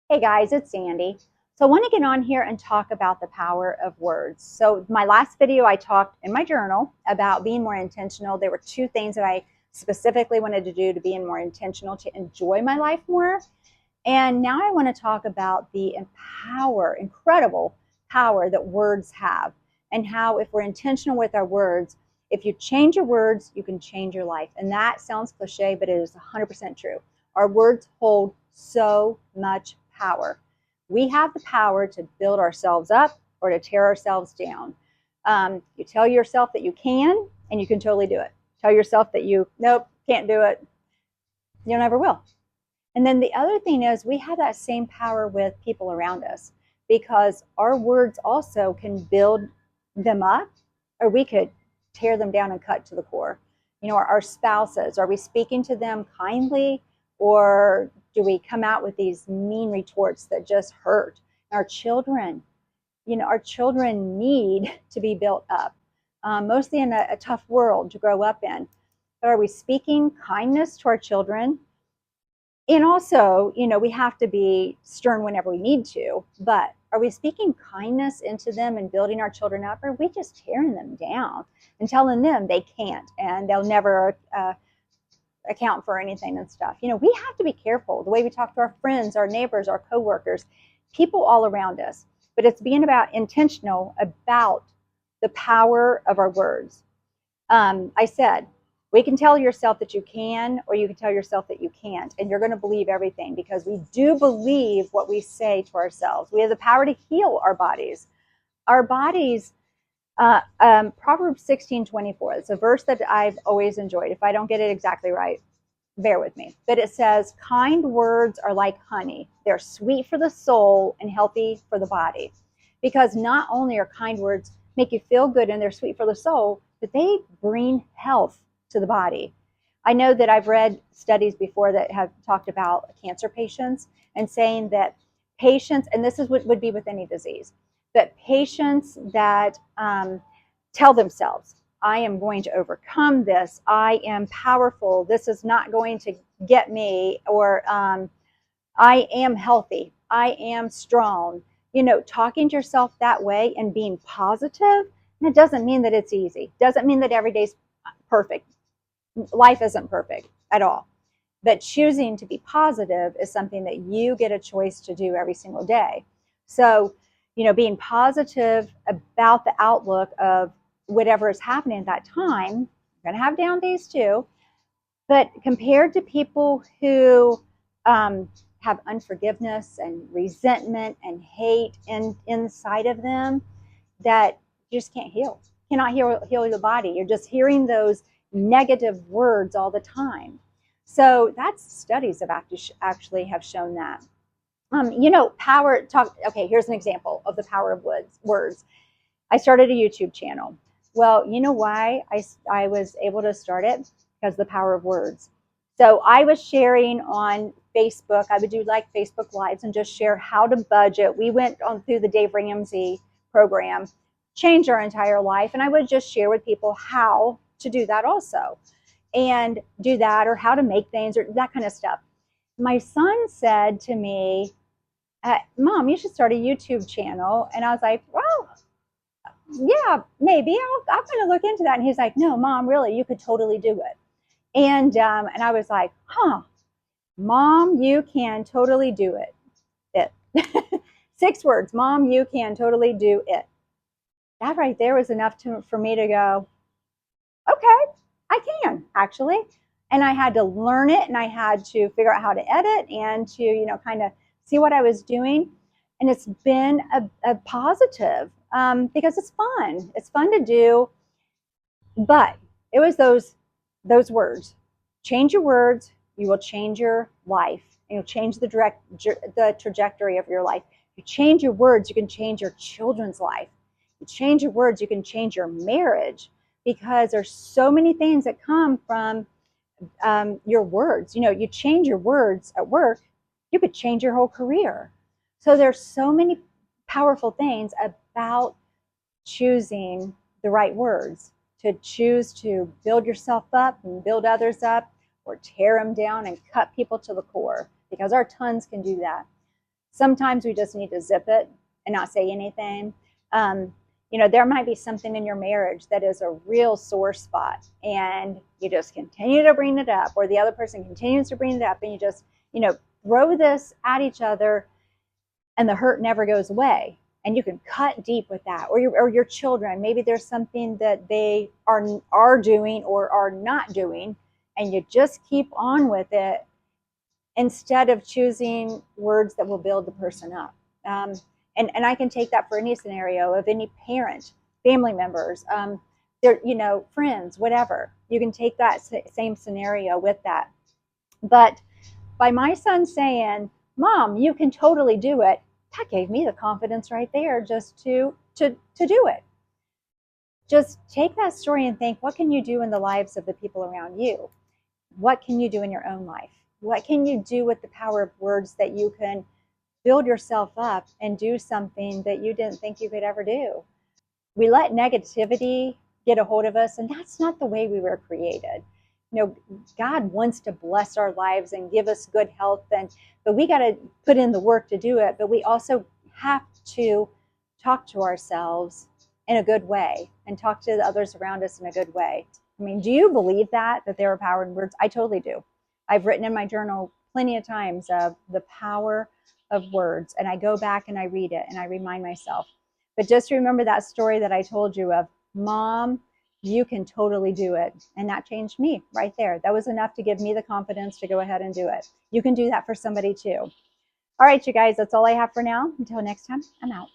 Hey guys, it's Sandy. So I want to get on here and talk about the power of words. So my last video, I talked in my journal about being more intentional. There were two things that I specifically wanted to do to be more intentional, to enjoy my life more. And now I want to talk about the incredible power that words have, and how if we're intentional with our words, if you change your words, you can change your life. And that sounds cliche, but it is 100% true. Our words hold so much power. We have the power to build ourselves up or to tear ourselves down. You tell yourself that you can, and you can totally do it. Tell yourself that nope, can't do it, you never will. And then the other thing is we have that same power with people around us, because our words also can build them up, or we could tear them down and cut to the core. You know, our spouses, are we speaking to them kindly, or do we come out with these mean retorts that just hurt? Our children, our children need to be built up, mostly in a tough world to grow up in. But are we speaking kindness to our children? And also, we have to be stern whenever we need to, but are we speaking kindness into them and building our children up, or are we just tearing them down and telling them they can't and they'll never account for anything and stuff? We have to be careful the way we talk to our friends, our neighbors, our coworkers, people all around us. But it's being intentional about the power of our words. I said, we can tell yourself that you can, or you can tell yourself that you can't, and you're going to believe everything, because we do believe what we say to ourselves. We have the power to heal our bodies. Our bodies, Proverbs 16:24. It's a verse that I've always enjoyed. If I don't get it exactly right, bear with me. But it says, kind words are like honey. They're sweet for the soul and healthy for the body. Because not only are kind words make you feel good and they're sweet for the soul, but they bring health to the body. I know that I've read studies before that have talked about cancer patients and saying that patients, and this is what would be with any disease, but patients that tell themselves, I am going to overcome this, I am powerful, this is not going to get me, or I am healthy, I am strong. Talking to yourself that way and being positive, and it doesn't mean that it's easy. Doesn't mean that every day's perfect. Life isn't perfect at all. But choosing to be positive is something that you get a choice to do every single day. So, being positive about the outlook of whatever is happening at that time. You're going to have down days too. But compared to people who have unforgiveness and resentment and hate inside of them, that you just can't heal. Cannot heal the body. You're just hearing those negative words all the time. So that's studies have actually have shown that. Power talk. Okay, here's an example of the power of words. I started a YouTube channel. Well, you know why I was able to start it? Because of the power of words. So I was sharing on Facebook. I would do like Facebook Lives and just share how to budget. We went on through the Dave Ramsey program, changed our entire life, and I would just share with people how to do that also, and do that, or how to make things, or that kind of stuff. My son said to me, Mom, you should start a YouTube channel. And I was like, well, yeah, maybe I'm going to look into that. And he's like, no, Mom, really, you could totally do it. And I was like, Mom, you can totally do it. 6 words, Mom, you can totally do it. That right there was enough for me to go, okay, I can actually. And I had to learn it, and I had to figure out how to edit, and to, kind of see what I was doing. And it's been a positive, because it's fun. It's fun to do. But it was those words. Change your words, you will change your life. You'll change the trajectory of your life. You change your words, you can change your children's life. You change your words, you can change your marriage, because there's so many things that come from your words. You change your words at work, you could change your whole career. So there's so many powerful things about choosing the right words, to choose to build yourself up and build others up, or tear them down and cut people to the core, because our tongues can do that. Sometimes we just need to zip it and not say anything. There might be something in your marriage that is a real sore spot, and you just continue to bring it up, or the other person continues to bring it up, and you just, throw this at each other, and the hurt never goes away. And you can cut deep with that. Or your children, maybe there's something that they are doing or are not doing, and you just keep on with it instead of choosing words that will build the person up. And I can take that for any scenario of any parent, family members, friends, whatever. You can take that same scenario with that. But by my son saying, "Mom, you can totally do it," that gave me the confidence right there just to do it. Just take that story and think, what can you do in the lives of the people around you? What can you do in your own life? What can you do with the power of words that you can build yourself up and do something that you didn't think you could ever do? We let negativity get a hold of us, and that's not the way we were created. God wants to bless our lives and give us good health, but we got to put in the work to do it. But we also have to talk to ourselves in a good way and talk to the others around us in a good way. I mean, do you believe that there are power in words? I totally do. I've written in my journal plenty of times of the power of words, and I go back and I read it and I remind myself. But just remember that story that I told you of, "Mom, you can totally do it." And that changed me right there. That was enough to give me the confidence to go ahead and do it. You can do that for somebody too. All right, you guys, that's all I have for now. Until next time, I'm out.